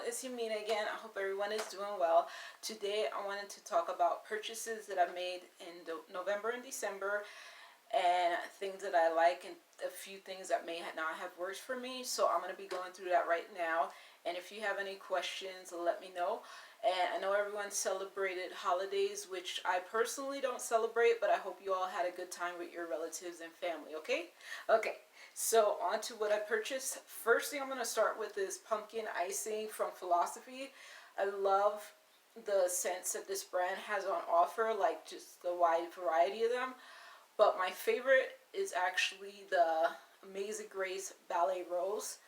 it's Yamina again. I hope everyone is doing well. Today I wanted to talk about purchases that I made in November and December, and things that I like, and a few things that may not have worked for me. So I'm going to be going through that right now, and if you have any questions, let me know. And I know everyone celebrated holidays, which I personally don't celebrate, but I hope you all had a good time with your relatives and family. Okay, so on to what I purchased. First thing I'm going to start with is pumpkin icing from Philosophy. I love the scents that this brand has on offer, like just the wide variety of them. But my favorite is actually the Amazing Grace Ballet Rose.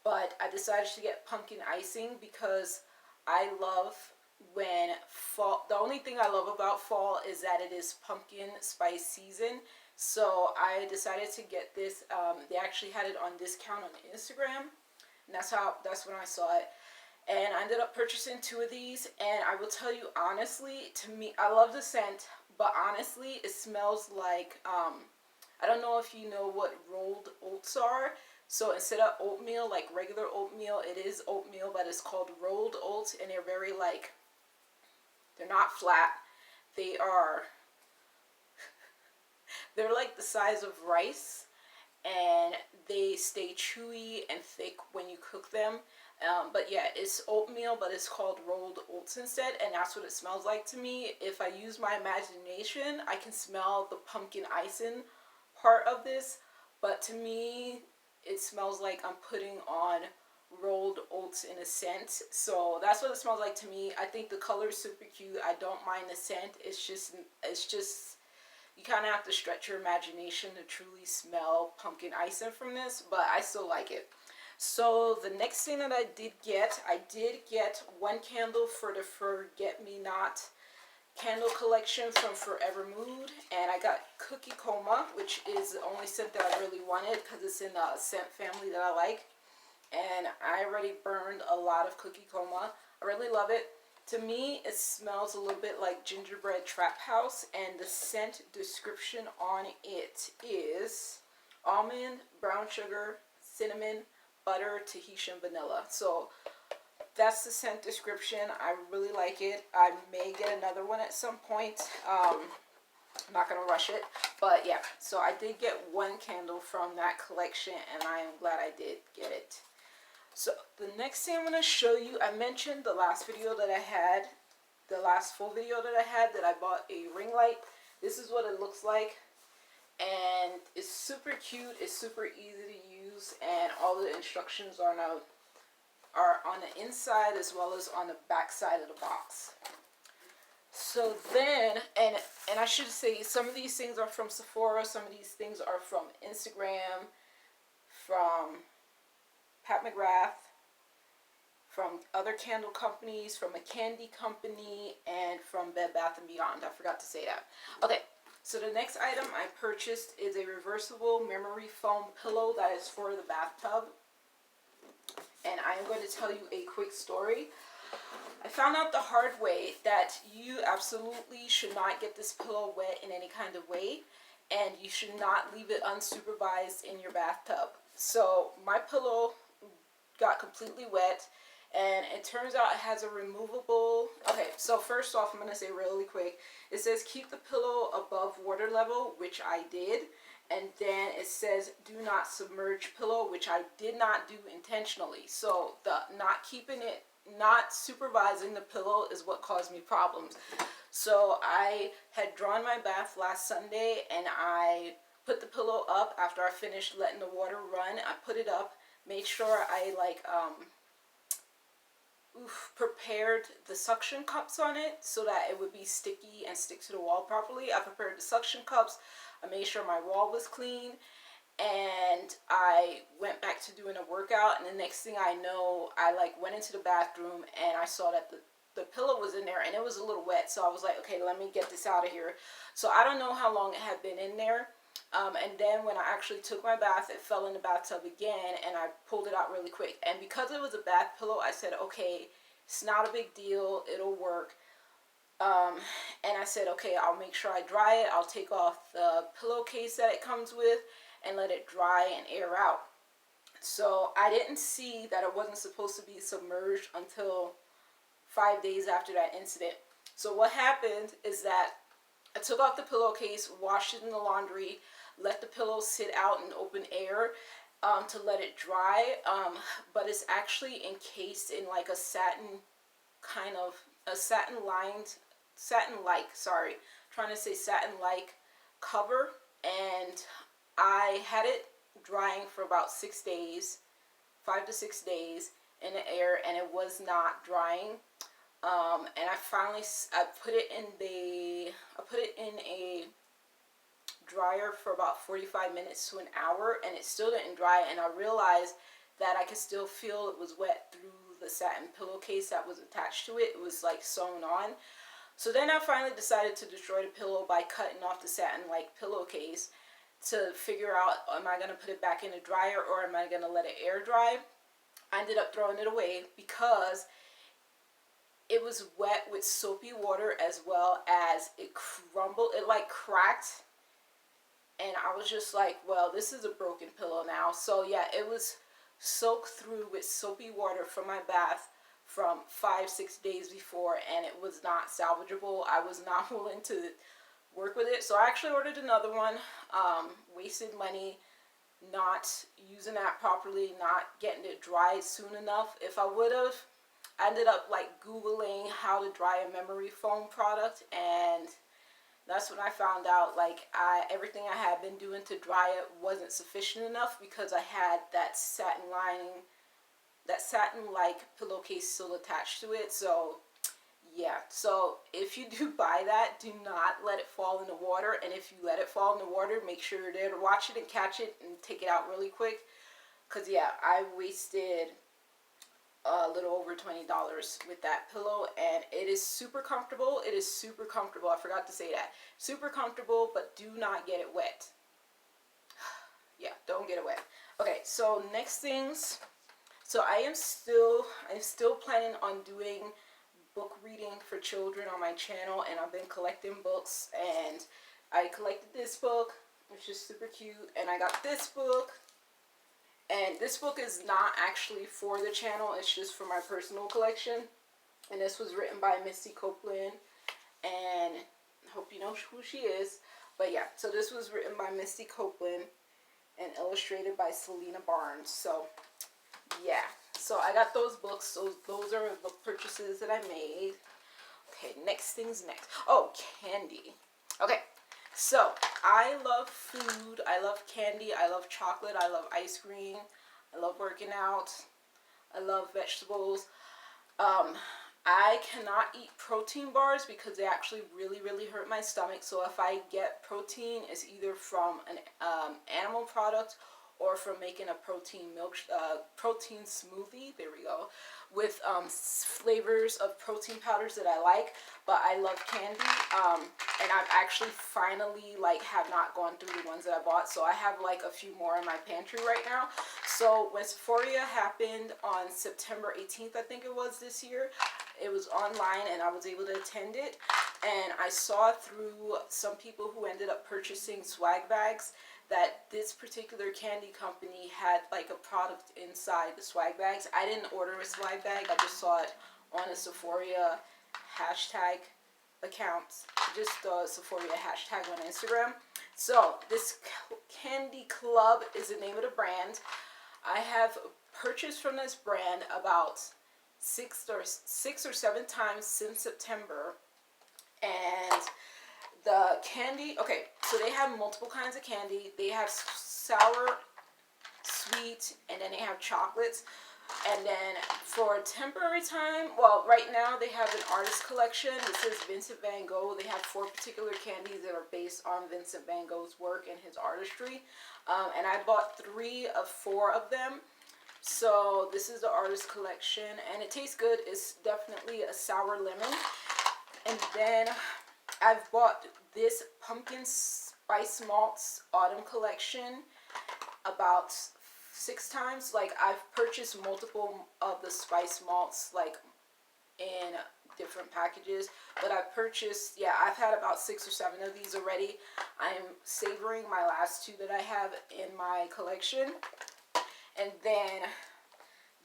But I decided to get pumpkin icing because I love when fall. The only thing I love about fall is that it is pumpkin spice season. So I decided to get this. They actually had it on discount on Instagram, and that's when I saw it. And I ended up purchasing 2 of these. And I will tell you honestly, to me, I love the scent, but honestly, it smells like I don't know if you know what rolled oats are. So instead of oatmeal, like regular oatmeal, it is oatmeal, but it's called rolled oats, and they're very like, they're not flat. They're like the size of rice, and they stay chewy and thick when you cook them. But yeah, it's oatmeal, but it's called rolled oats instead, and that's what it smells like to me. If I use my imagination, I can smell the pumpkin icing part of this, but to me, it smells like I'm putting on rolled oats in a scent. So that's what it smells like to me. I think the color is super cute. I don't mind the scent. It's just you kind of have to stretch your imagination to truly smell pumpkin icing from this, but I still like it. So the next thing that I did get 1 candle for the Forget Me Not candle collection from FORVR Mood, and I got Cookie Coma, which is the only scent that I really wanted because it's in a scent family that I like, and I already burned a lot of Cookie Coma. I really love it. To me, it smells a little bit like gingerbread trap house, and the scent description on it is almond, brown sugar, cinnamon, butter, Tahitian vanilla. So that's the scent description. I really like it. I may get another one at some point. I'm not going to rush it. But yeah, so I did get 1 candle from that collection, and I am glad I did get it. So the next thing I'm going to show you, I mentioned the last video that I had, the last full video that I had, that I bought a ring light. This is what it looks like. And it's super cute. It's super easy to use, and all the instructions are on the inside as well as on the back side of the box. So then, and I should say, some of these things are from Sephora, some of these things are from Instagram, from Pat McGrath, from other candle companies, from a candy company, and from Bed Bath & Beyond. I forgot to say that. Okay, so the next item I purchased is a reversible memory foam pillow that is for the bathtub. And I am going to tell you a quick story. I found out the hard way that you absolutely should not get this pillow wet in any kind of way, and you should not leave it unsupervised in your bathtub. So my pillow got completely wet, and it turns out it has a removable. Okay, so first off, I'm going to say really quick, it says keep the pillow above water level, which I did. And then it says do not submerge pillow, which I did not do intentionally. So the not supervising the pillow is what caused me problems. So I had drawn my bath last Sunday, and I put the pillow up after I finished letting the water run. I put it up, made sure I prepared the suction cups on it so that it would be sticky and stick to the wall properly. I prepared the suction cups. I made sure my wall was clean, and I went back to doing a workout, and the next thing I know, I went into the bathroom, and I saw that the pillow was in there, and it was a little wet. So I was like, okay, let me get this out of here. So I don't know how long it had been in there. And then when I actually took my bath, it fell in the bathtub again, and I pulled it out really quick. And because it was a bath pillow, I said, okay, it's not a big deal, it'll work. And I said, okay, I'll make sure I dry it. I'll take off the pillowcase that it comes with and let it dry and air out. So I didn't see that it wasn't supposed to be submerged until 5 days after that incident. So what happened is that I took off the pillowcase, washed it in the laundry, let the pillow sit out in open air to let it dry. But it's actually encased in like a satin kind of, a satin-like, sorry, trying to say satin-like cover. And I had it drying for about 6 days, 5 to 6 days in the air, and it was not drying. And I put it in a dryer for about 45 minutes to an hour, and it still didn't dry. And I realized that I could still feel it was wet through the satin pillowcase that was attached to it. It was like sewn on. So then I finally decided to destroy the pillow by cutting off the satin-like pillowcase to figure out, am I going to put it back in the dryer or am I going to let it air dry? I ended up throwing it away because it was wet with soapy water, as well as it crumbled, it like cracked. And I was just like, well, this is a broken pillow now. So yeah, it was soaked through with soapy water from my bath from 5-6 days before, and it was not salvageable. I was not willing to work with it, so I actually ordered another one. Wasted money not using that properly, not getting it dried soon enough. If I would have, I ended up like Googling how to dry a memory foam product, and that's when I found out like everything I had been doing to dry it wasn't sufficient enough, because I had that satin lining, that satin-like pillowcase still attached to it. So yeah, so if you do buy that, do not let it fall in the water. And if you let it fall in the water, make sure you're there to watch it and catch it and take it out really quick. Because yeah, I wasted a little over $20 with that pillow, and it is super comfortable. It is super comfortable. I forgot to say that. Super comfortable, but do not get it wet. Yeah, don't get it wet. Okay, so next things. So I'm still planning on doing book reading for children on my channel, and I've been collecting books, and I collected this book, which is super cute, and I got this book. And this book is not actually for the channel, it's just for my personal collection. And this was written by Misty Copeland, and I hope you know who she is. But yeah, so this was written by Misty Copeland and illustrated by Selena Barnes. So yeah, so I got those books. So those are book purchases that I made. Okay, next things next. Oh, candy. Okay, so I love food. I love candy. I love chocolate. I love ice cream. I love working out. I love vegetables. I cannot eat protein bars because they actually really hurt my stomach. So if I get protein, it's either from an animal product or from making a protein smoothie. There we go, with flavors of protein powders that I like. But I love candy, and I've actually finally have not gone through the ones that I bought, so I have like a few more in my pantry right now. So when Sephora happened on September 18th, I think it was this year, it was online and I was able to attend it, and I saw through some people who ended up purchasing swag bags that this particular candy company had like a product inside the swag bags. I didn't order a swag bag, I just saw it on a Sephora hashtag account, just the Sephora hashtag on Instagram. So this Candy Club is the name of the brand. I have purchased from this brand about six or seven times since September. And the candy, okay, so they have multiple kinds of candy. They have sour, sweet, and then they have chocolates. And then for a temporary time, well, right now they have an artist collection. It says Vincent Van Gogh. They have 4 particular candies that are based on Vincent Van Gogh's work and his artistry. And I bought 3 of 4 of them. So this is the artist collection, and it tastes good. It's definitely a sour lemon. And then I've bought this pumpkin spice malts autumn collection about 6 times. Like, I've purchased multiple of the spice malts like in different packages, but I've purchased, yeah, I've had about 6 or 7 of these already. I'm savoring my last 2 that I have in my collection. And then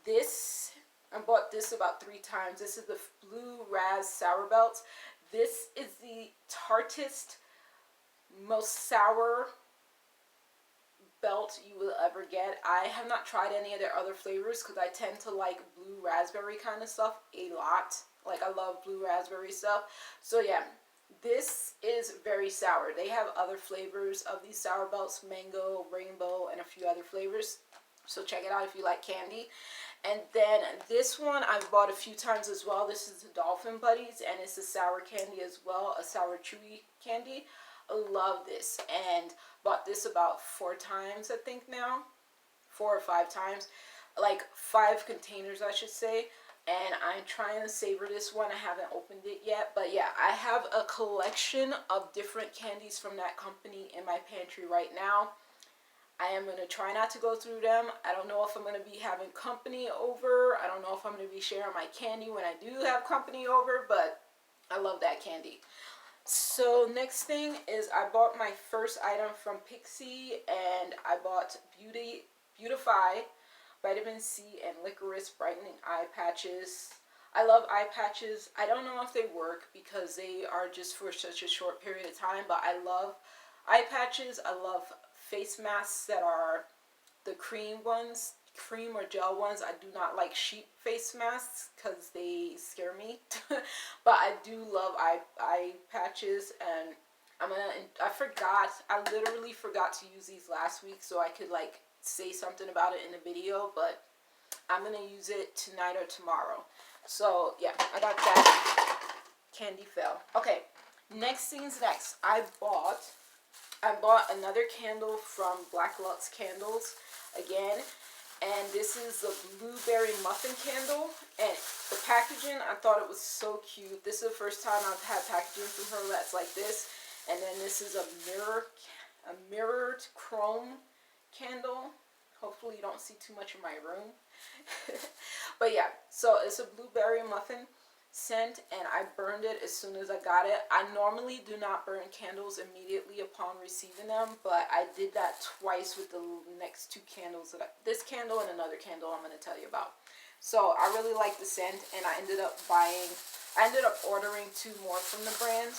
this, I bought this about 3 times. This is the blue Razz Sour Belts. This is the tartest, most sour belt you will ever get. I have not tried any of their other flavors because I tend to like blue raspberry kind of stuff a lot. Like, I love blue raspberry stuff. So yeah, this is very sour. They have other flavors of these sour belts, mango, rainbow, and a few other flavors. So check it out if you like candy. And then this one I've bought a few times as well. This is the Dolphin Buddies, and it's a sour candy as well, a sour chewy candy. I love this, and bought this about 4 times, I think now. 4 or 5 times. Like 5 containers, I should say. And I'm trying to savor this one. I haven't opened it yet. But yeah, I have a collection of different candies from that company in my pantry right now. I am going to try not to go through them. I don't know if I'm going to be having company over. I don't know if I'm going to be sharing my candy when I do have company over. But I love that candy. So next thing is I bought my first item from Pixie. And I bought Beautify Vitamin C and Licorice Brightening Eye Patches. I love eye patches. I don't know if they work because they are just for such a short period of time. But I love eye patches. I love face masks that are the cream ones, cream or gel ones. I do not like sheep face masks because they scare me. But I do love eye patches, and I literally forgot to use these last week so I could like say something about it in the video, but I'm gonna use it tonight or tomorrow. So yeah, I got that. Candy fell. Okay, next things next. I bought another candle from Black Luxe Candles again, and this is the blueberry muffin candle. And the packaging, I thought it was so cute. This is the first time I've had packaging from her that's like this. And then this is a mirrored chrome candle. Hopefully you don't see too much in my room. But yeah, so it's a blueberry muffin scent, and I burned it as soon as I got it. I normally do not burn candles immediately upon receiving them, but I did that twice with the next 2 candles. This candle and another candle I'm going to tell you about. So I really like the scent, and I ended up ordering 2 more from the brand,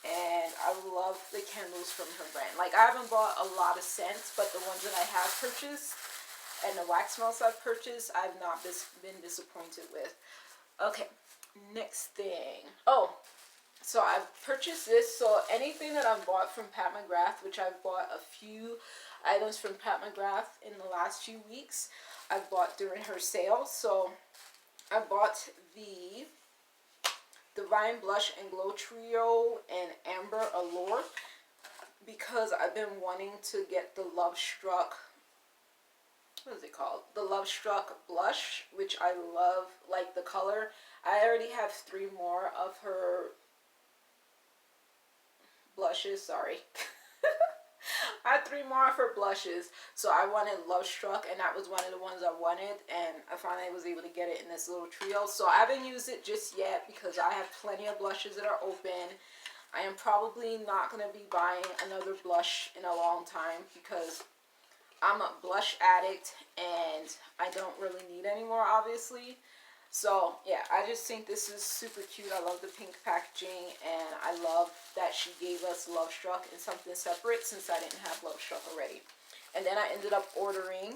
and I love the candles from her brand. Like, I haven't bought a lot of scents, but the ones that I have purchased and the wax melts I've purchased, I've not been disappointed with. Okay, next thing. Oh, so I've purchased this. So anything that I've bought from Pat McGrath, which I've bought a few items from Pat McGrath in the last few weeks, I've bought during her sale. So I bought the Divine Blush and Glow Trio and Amber Allure because I've been wanting to get the Love Struck, what is it called? The Love Struck blush, which I love, like the color. I already have 3 more of her blushes, sorry. I had 3 more of her blushes, so I wanted Love Struck, and that was one of the ones I wanted, and I finally was able to get it in this little trio. So I haven't used it just yet because I have plenty of blushes that are open. I am probably not going to be buying another blush in a long time because I'm a blush addict and I don't really need any more, obviously. So yeah, I just think this is super cute. I love the pink packaging, and I love that she gave us Love Struck in something separate since I didn't have Love Struck already. And then I ended up ordering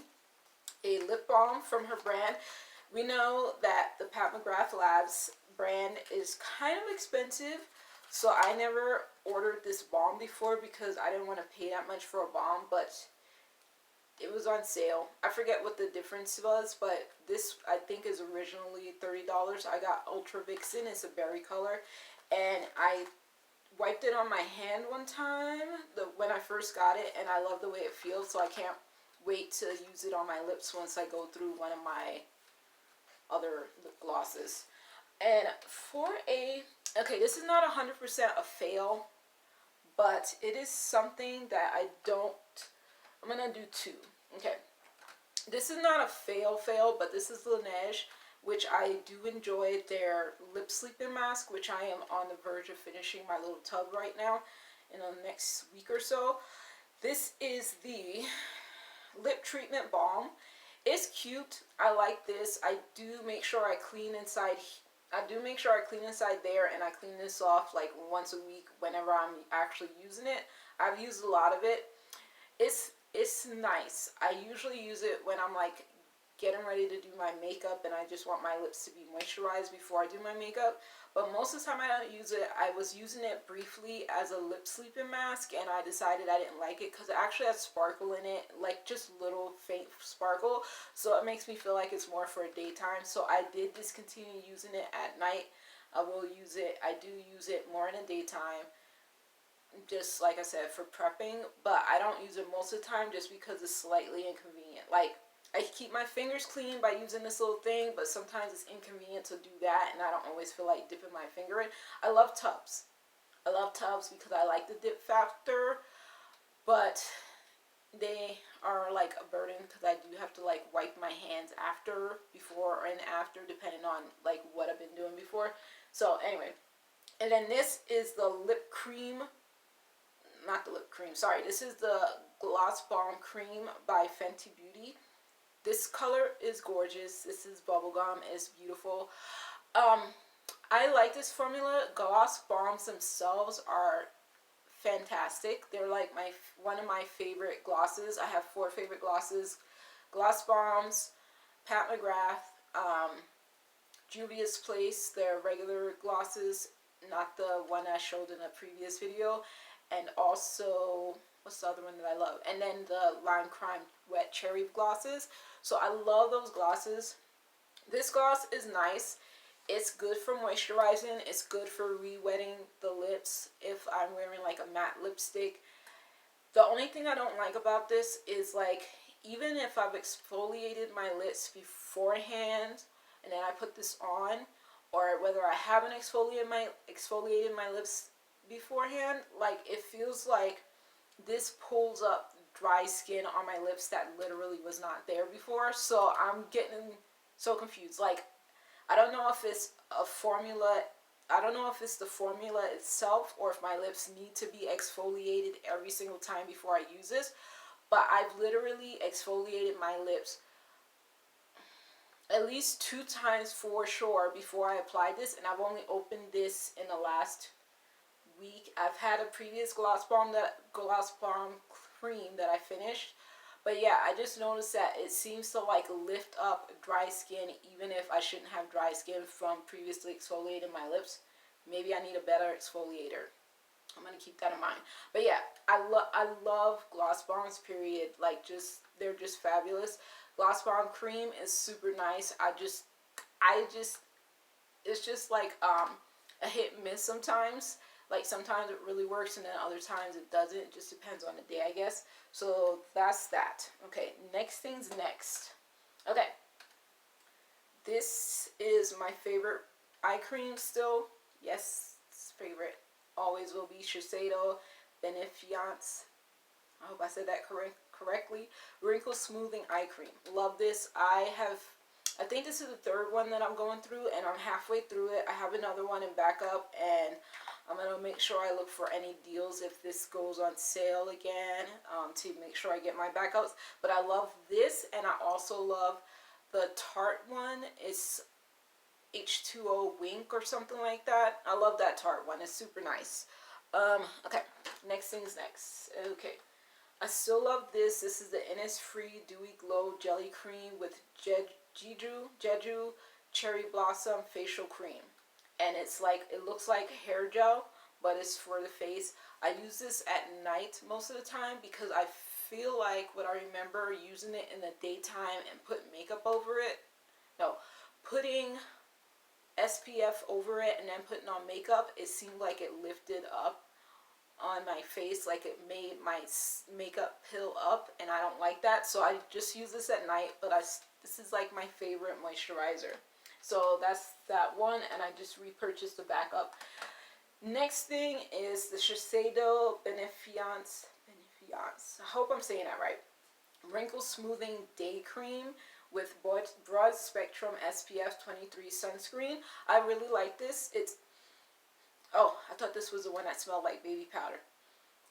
a lip balm from her brand. We know that the Pat McGrath Labs brand is kind of expensive, so I never ordered this balm before because I didn't want to pay that much for a balm, but it was on sale. I forget what the difference was, but this I think is originally $30. I got Ultra Vixen. It's a berry color, and I wiped it on my hand one time when I first got it, and I love the way it feels, so I can't wait to use it on my lips once I go through one of my other lip glosses. And okay, this is not 100% a fail, but it is something that I'm gonna do 2. Okay, this is not a fail, but this is Laneige, which I do enjoy their lip sleeping mask, which I am on the verge of finishing my little tub right now in the next week or so. This is the Lip Treatment Balm, It's cute. I like this. I do make sure I clean inside. I do make sure I clean inside there, and I clean this off like once a week whenever I'm actually using it. I've used a lot of it. It's nice. I usually use it when I'm like getting ready to do my makeup and I just want my lips to be moisturized before I do my makeup. But most of the time I don't use it. I was using it briefly as a lip sleeping mask, and I decided I didn't like it because it actually has sparkle in it, like just little faint sparkle. So it makes me feel like it's more for daytime. So I did discontinue using it at night. I will use it. I do use it more in the daytime, just like I said, for prepping. But I don't use it most of the time just because it's slightly inconvenient. Like, I keep my fingers clean by using this little thing, but sometimes it's inconvenient to do that, and I don't always feel like dipping my finger in. I love tubs. I love tubs because I like the dip factor, but they are like a burden because I do have to like wipe my hands after, before, and after, depending on like what I've been doing before. So anyway, and then this is the lip cream. Not the lip cream, sorry. This is the Gloss Balm Cream by Fenty Beauty. This color is gorgeous. This is bubblegum. It's beautiful. I like this formula. Gloss Balms themselves are fantastic. They're like one of my favorite glosses. I have 4 favorite glosses. Gloss Balms, Pat McGrath, Juvia's Place, their regular glosses, not the one I showed in a previous video, and also, what's the other one that I love? And then the Lime Crime Wet Cherry glosses. So I love those glosses. This gloss is nice. It's good for moisturizing. It's good for re-wetting the lips if I'm wearing like a matte lipstick. The only thing I don't like about this is, like, even if I've exfoliated my lips beforehand and then I put this on, or whether I haven't exfoliated my lips beforehand, like, it feels like this pulls up dry skin on my lips that literally was not there before. So I'm getting so confused. Like, I don't know if it's a formula. I don't know if it's the formula itself or if my lips need to be exfoliated every single time before I use this. But I've literally exfoliated my lips at least 2 times for sure before I applied this, and I've only opened this in the last week. I've had a previous Gloss Balm cream that I finished, but yeah, I just noticed that it seems to like lift up dry skin even if I shouldn't have dry skin from previously exfoliating my lips. Maybe I need a better exfoliator. I'm gonna keep that in mind. But yeah, I love Gloss Bombs, period. Like, they're just fabulous. Gloss Bomb cream is super nice. It's just like a hit and miss sometimes. Like, sometimes it really works and then other times it doesn't. It just depends on the day, I guess. So that's that. Okay, next thing's next. Okay, this is my favorite eye cream still. Yes, it's favorite. Always will be Shiseido Benefiance. I hope I said that correctly. Wrinkle Smoothing Eye Cream. Love this. I think this is the 3rd one that I'm going through, and I'm halfway through it. I have another one in backup, and I'm going to make sure I look for any deals if this goes on sale again, to make sure I get my backups. But I love this, and I also love the Tarte one. It's H2O Wink or something like that. I love that Tarte one. It's super nice. Okay, next thing's next. Okay, I still love this. This is the Innisfree Dewy Glow Jelly Cream with Jeju Cherry Blossom Facial Cream. And it's like, it looks like hair gel, but it's for the face. I use this at night most of the time because I feel like what I remember using it in the daytime and putting makeup over it. No, putting SPF over it and then putting on makeup, it seemed like it lifted up on my face, like it made my makeup pill up, and I don't like that. So I just use this at night, but this is like my favorite moisturizer. So that's that one, and I just repurchased the backup. Next thing is the Shiseido Benefiance. I hope I'm saying that right. Wrinkle Smoothing Day Cream with broad spectrum SPF 23 sunscreen. I really like this. Oh, I thought this was the one that smelled like baby powder.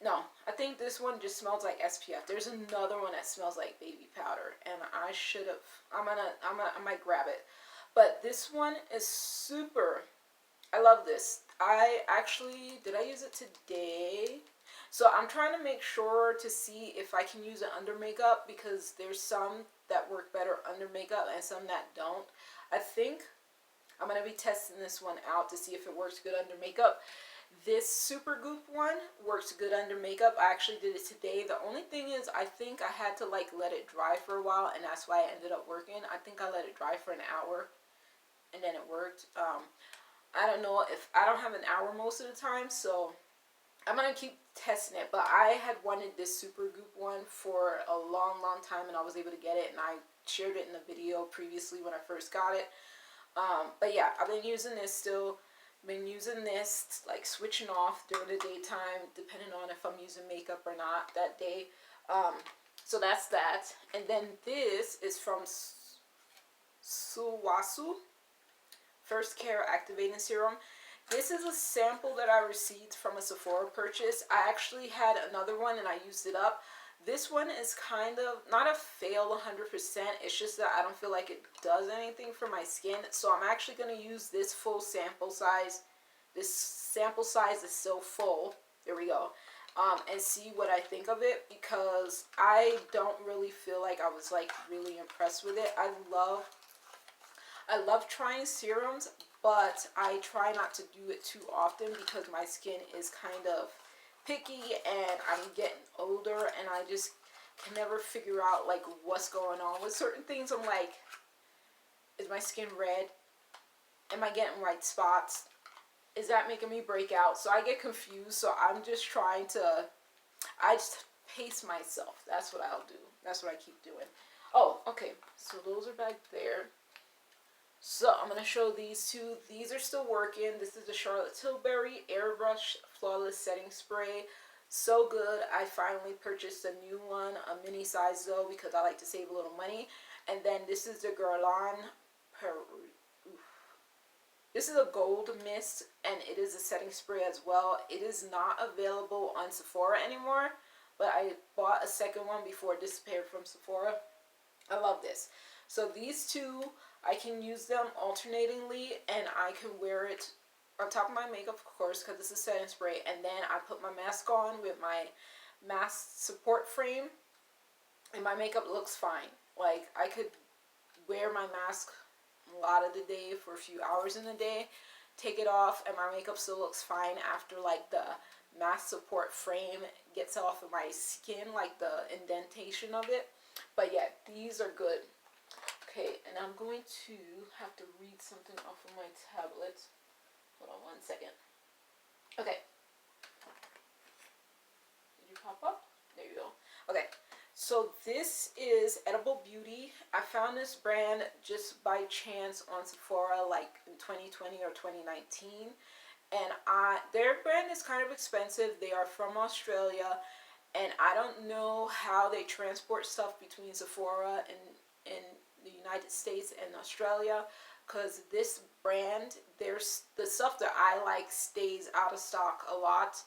No, I think this one just smells like SPF. There's another one that smells like baby powder, and I should have. I might grab it. But this one is super. I love this. I actually, did I use it today? So I'm trying to make sure to see if I can use it under makeup, because there's some that work better under makeup and some that don't. I think I'm going to be testing this one out to see if it works good under makeup. This Super Goop one works good under makeup. I actually did it today. The only thing is, I think I had to like let it dry for a while, and that's why it ended up working. I think I let it dry for an hour and then it worked. I don't know, if I don't have an hour most of the time, so I'm gonna keep testing it. But I had wanted this Super Goop one for a long time, and I was able to get it, and I shared it in the video previously when I first got it. But yeah, I've been using this still. Been using this, like switching off during the daytime, depending on if I'm using makeup or not that day. So that's that. And then this is from Suwasu First Care Activating Serum. This is a sample that I received from a Sephora purchase. I actually had another one and I used it up. This one is kind of not a fail 100%. It's just that I don't feel like it does anything for my skin. So I'm actually going to use this full sample size. This sample size is still full. There we go. And see what I think of it, because I don't really feel like I was like really impressed with it. I love trying serums, but I try not to do it too often because my skin is kind of picky and I'm getting older, and I just can never figure out like what's going on with certain things. I'm like, is my skin red? Am I getting white spots? Is that making me break out? So I get confused. So I'm just trying to, I just pace myself. That's what I'll do. That's what I keep doing. Oh, okay. So those are back there. So I'm going to show these two. These are still working. This is the Charlotte Tilbury Airbrush Flawless Setting Spray. So good. I finally purchased a new one, a mini size though, because I like to save a little money. And then this is the Guerlain. This is a gold mist, and it is a setting spray as well. It is not available on Sephora anymore, but I bought a second one before it disappeared from Sephora. I love this. So these two, I can use them alternatingly, and I can wear it on top of my makeup, of course, because this is setting spray, and then I put my mask on with my mask support frame, and my makeup looks fine. Like, I could wear my mask a lot of the day for a few hours in the day, take it off, and my makeup still looks fine after like the mask support frame gets off of my skin, like the indentation of it. But yeah, these are good. Okay, and I'm going to have to read something off of my tablet. Hold on one second. Okay. Did you pop up? There you go. Okay. So this is Edible Beauty. I found this brand just by chance on Sephora like in 2020 or 2019. And their brand is kind of expensive. They are from Australia. And I don't know how they transport stuff between Sephora and the United States and Australia. Because this brand, there's the stuff that I like stays out of stock a lot.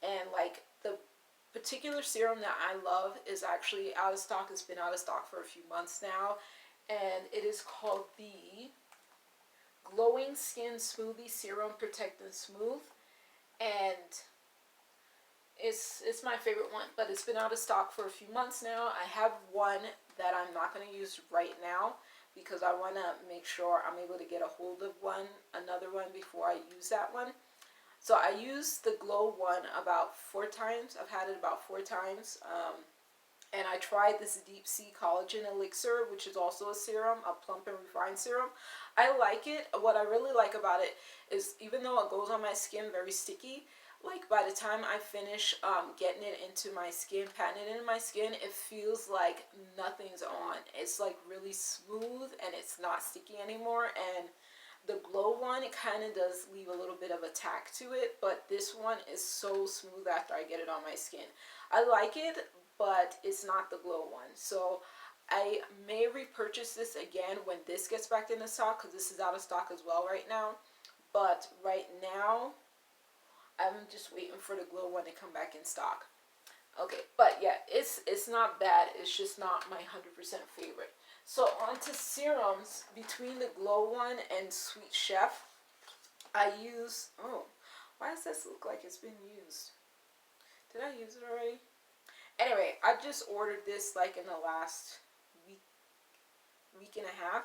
And like the particular serum that I love is actually out of stock. It's been out of stock for a few months now, and it is called the Glowing Skin Smoothie Serum Protect and Smooth, and it's my favorite one, but it's been out of stock for a few months now. I have one that I'm not going to use right now because I want to make sure I'm able to get a hold of another one before I use that one. So I used the Glow one about 4 times. I've had it about 4 times. And I tried this Deep Sea Collagen Elixir, which is also a serum, a plump and refined serum. I like it. What I really like about it is even though it goes on my skin very sticky, like by the time I finish getting it into my skin, patting it into my skin, it feels like nothing's on. It's like really smooth and it's not sticky anymore. And the Glow one, it kind of does leave a little bit of a tack to it, but this one is so smooth after I get it on my skin. I like it, but it's not the Glow one. So I may repurchase this again when this gets back into stock, because this is out of stock as well right now. But right now, I'm just waiting for the Glow one to come back in stock. Okay, but yeah, it's not bad. It's just not my 100% favorite. So on to serums. Between the Glow one and Sweet Chef, I use, oh, why does this look like it's been used? Did I use it already? Anyway, I just ordered this like in the last week and a half.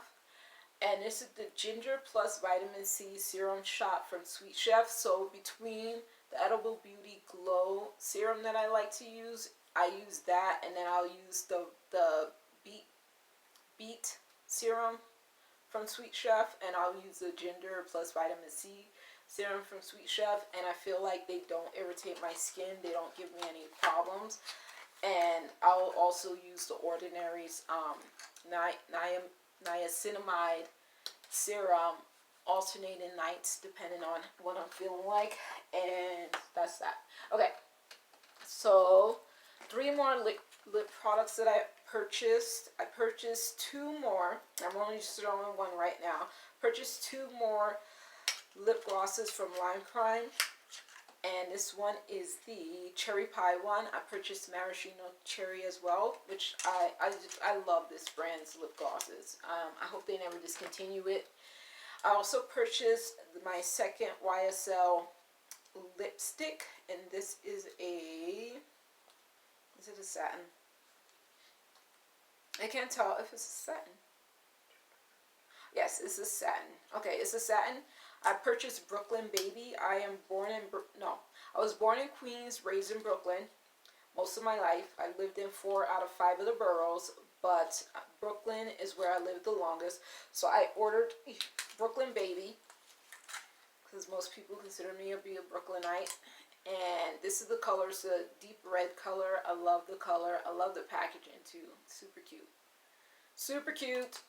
And this is the Ginger Plus Vitamin C Serum Shot from Sweet Chef. So between the Edible Beauty Glow Serum that I like to use, I use that, and then I'll use the beet serum from Sweet Chef, and I'll use the Ginger Plus Vitamin C serum from Sweet Chef, and I feel like they don't irritate my skin. They don't give me any problems. And I'll also use the Ordinary's niacinamide serum alternating nights depending on what I'm feeling like, and that's that. Okay, so 3 more lip products that I purchased. I purchased 2 more. I'm only just throwing one right now. Purchased 2 more lip glosses from Lime Crime. And this one is the Cherry Pie one. I purchased Maraschino Cherry as well, which I love this brand's lip glosses. I hope they never discontinue it. I also purchased my second YSL lipstick, and this is it a satin? I can't tell if it's a satin. Yes, it's a satin. Okay, it's a satin. I purchased Brooklyn Baby. I was born in Queens, raised in Brooklyn most of my life. I lived in 4 out of 5 of the boroughs, but Brooklyn is where I lived the longest. So I ordered Brooklyn Baby because most people consider me to be a Brooklynite. And this is the color. It's a deep red color. I love the color. I love the packaging too. Super cute. Super cute.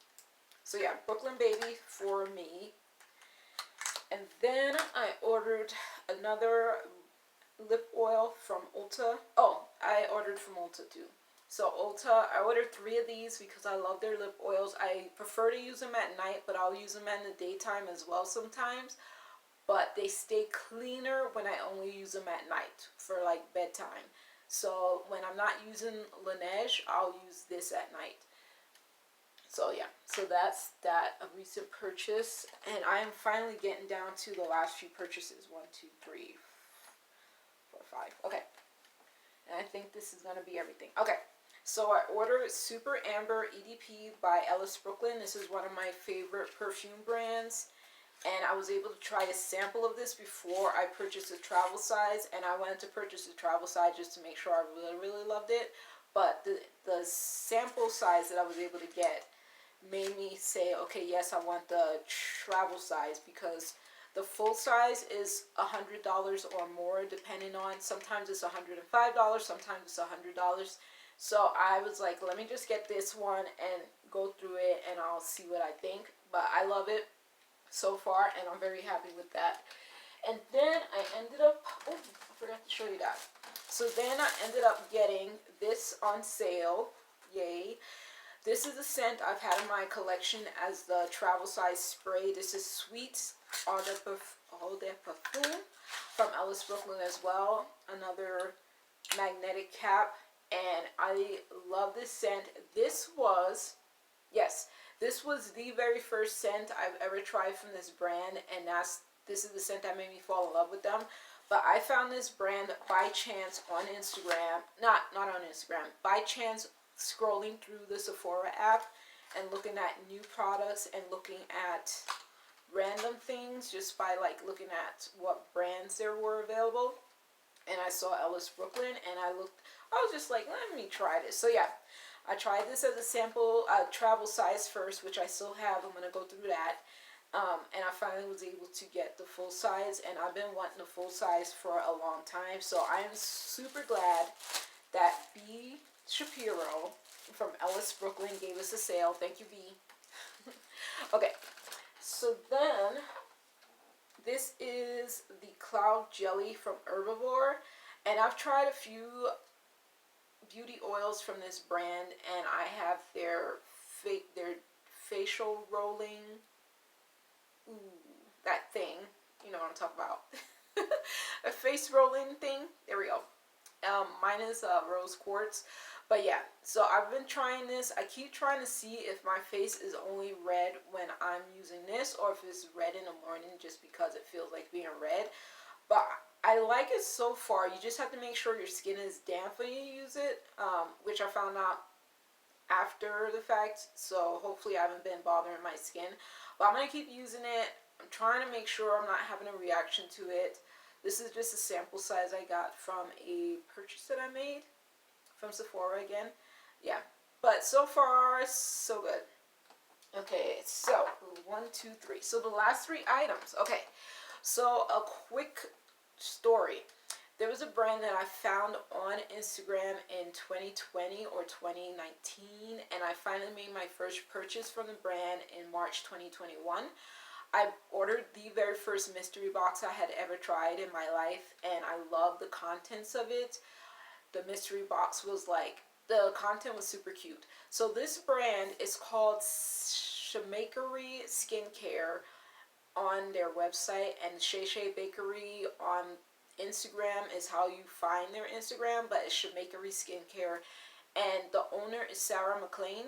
So yeah, Brooklyn Baby for me. And then I ordered another lip oil from ULTA. Oh, I ordered from ULTA too. So ULTA, I ordered 3 of these because I love their lip oils. I prefer to use them at night, but I'll use them in the daytime as well sometimes. But they stay cleaner when I only use them at night for like bedtime. So when I'm not using Laneige, I'll use this at night. So yeah, so that's that, a recent purchase. And I am finally getting down to the last few purchases. 1, 2, 3, 4, 5. Okay. And I think this is going to be everything. Okay. So I ordered Super Amber EDP by Ellis Brooklyn. This is one of my favorite perfume brands. And I was able to try a sample of this before I purchased the travel size. And I wanted to purchase the travel size just to make sure I really, really loved it. But the sample size that I was able to get made me say, okay, yes, I want the travel size, because the full size is $100 or more, depending on, sometimes it's $105, sometimes it's $100. So I was like, let me just get this one and go through it, and I'll see what I think. But I love it so far, and I'm very happy with that. And then I ended up, oh, I forgot to show you that. So then I ended up getting this on sale. Yay. This is a scent I've had in my collection as the travel size spray. This is Sweet Eau de Parfum from Ellis Brooklyn as well. Another magnetic cap. And I love this scent. This was the very first scent I've ever tried from this brand. And this is the scent that made me fall in love with them. But I found this brand by chance on Instagram. Not on Instagram. By chance, scrolling through the Sephora app and looking at new products and looking at random things just by like looking at what brands there were available. And I saw Ellis Brooklyn, and I was just like, let me try this. So yeah, I tried this as a sample travel size first, which I still have. I'm going to go through that. And I finally was able to get the full size, and I've been wanting the full size for a long time. So I am super glad that B. Shapiro from Ellis Brooklyn gave us a sale. Thank you, B. Okay, so then this is the Cloud Jelly from Herbivore, and I've tried a few beauty oils from this brand, and I have their facial rolling, that thing, you know what I'm talking about. A face rolling thing. There we go. Mine is rose quartz. But yeah, so I've been trying this. I keep trying to see if my face is only red when I'm using this, or if it's red in the morning just because it feels like being red. But I like it so far. You just have to make sure your skin is damp when you use it, which I found out after the fact. So hopefully I haven't been bothering my skin. But I'm going to keep using it. I'm trying to make sure I'm not having a reaction to it. This is just a sample size I got from a purchase that I made from Sephora again. Yeah. But so far, so good. Okay, so 1, 2, 3. So the last 3 items. Okay, so a quick story. There was a brand that I found on Instagram in 2020 or 2019, and I finally made my first purchase from the brand in March 2021. I ordered the very first mystery box I had ever tried in my life, and I loved the contents of it. The mystery box was like, the content was super cute. So this brand is called Sheamakery Skincare on their website, and Shay Shay Bakery on Instagram is how you find their Instagram, but it's Sheamakery Skincare, and the owner is Sarah McLean.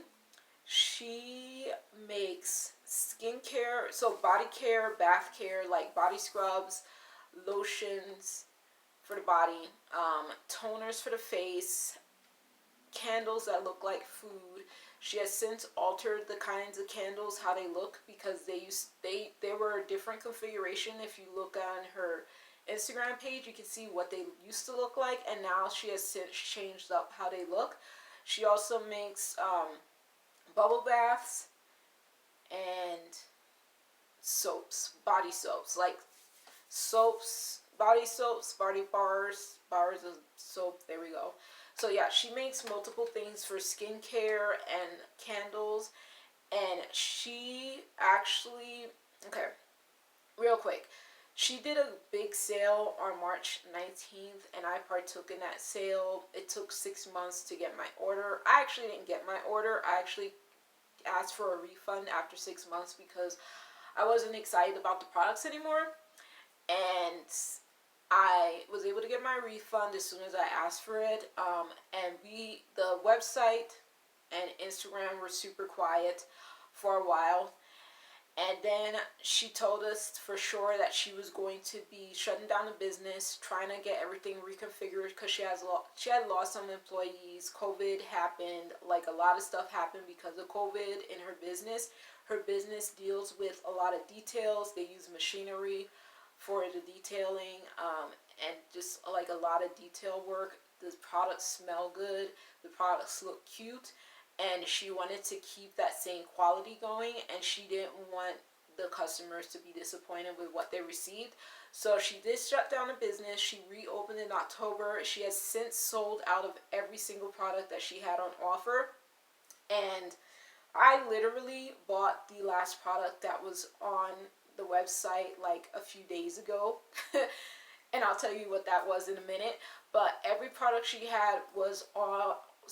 She makes skincare, so body care, bath care, like body scrubs, lotions for the body, toners for the face, candles that look like food. She has since altered the kinds of candles, how they look, because they were a different configuration. If you look on her Instagram page, you can see what they used to look like, and now she has since changed up how they look. She also makes bubble baths and soaps, body soaps, like soaps, body soaps, body bars of soap. There we go. So yeah, she makes multiple things for skincare and candles, and she actually, okay, real quick, she did a big sale on March 19th, and I partook in that sale. It took 6 months to get my order. I actually didn't get my order. I actually asked for a refund after 6 months because I wasn't excited about the products anymore, and I was able to get my refund as soon as I asked for it. And the website and Instagram were super quiet for a while. And then she told us for sure that she was going to be shutting down the business, trying to get everything reconfigured because she had lost some employees. COVID happened, like a lot of stuff happened because of COVID in her business. Her business deals with a lot of details. They use machinery for the detailing, and just like a lot of detail work. The products smell good. The products look cute. And she wanted to keep that same quality going, and she didn't want the customers to be disappointed with what they received. So she did shut down the business. She reopened in October. She has since sold out of every single product that she had on offer. And I literally bought the last product that was on the website like a few days ago. And I'll tell you what that was in a minute. But every product she had was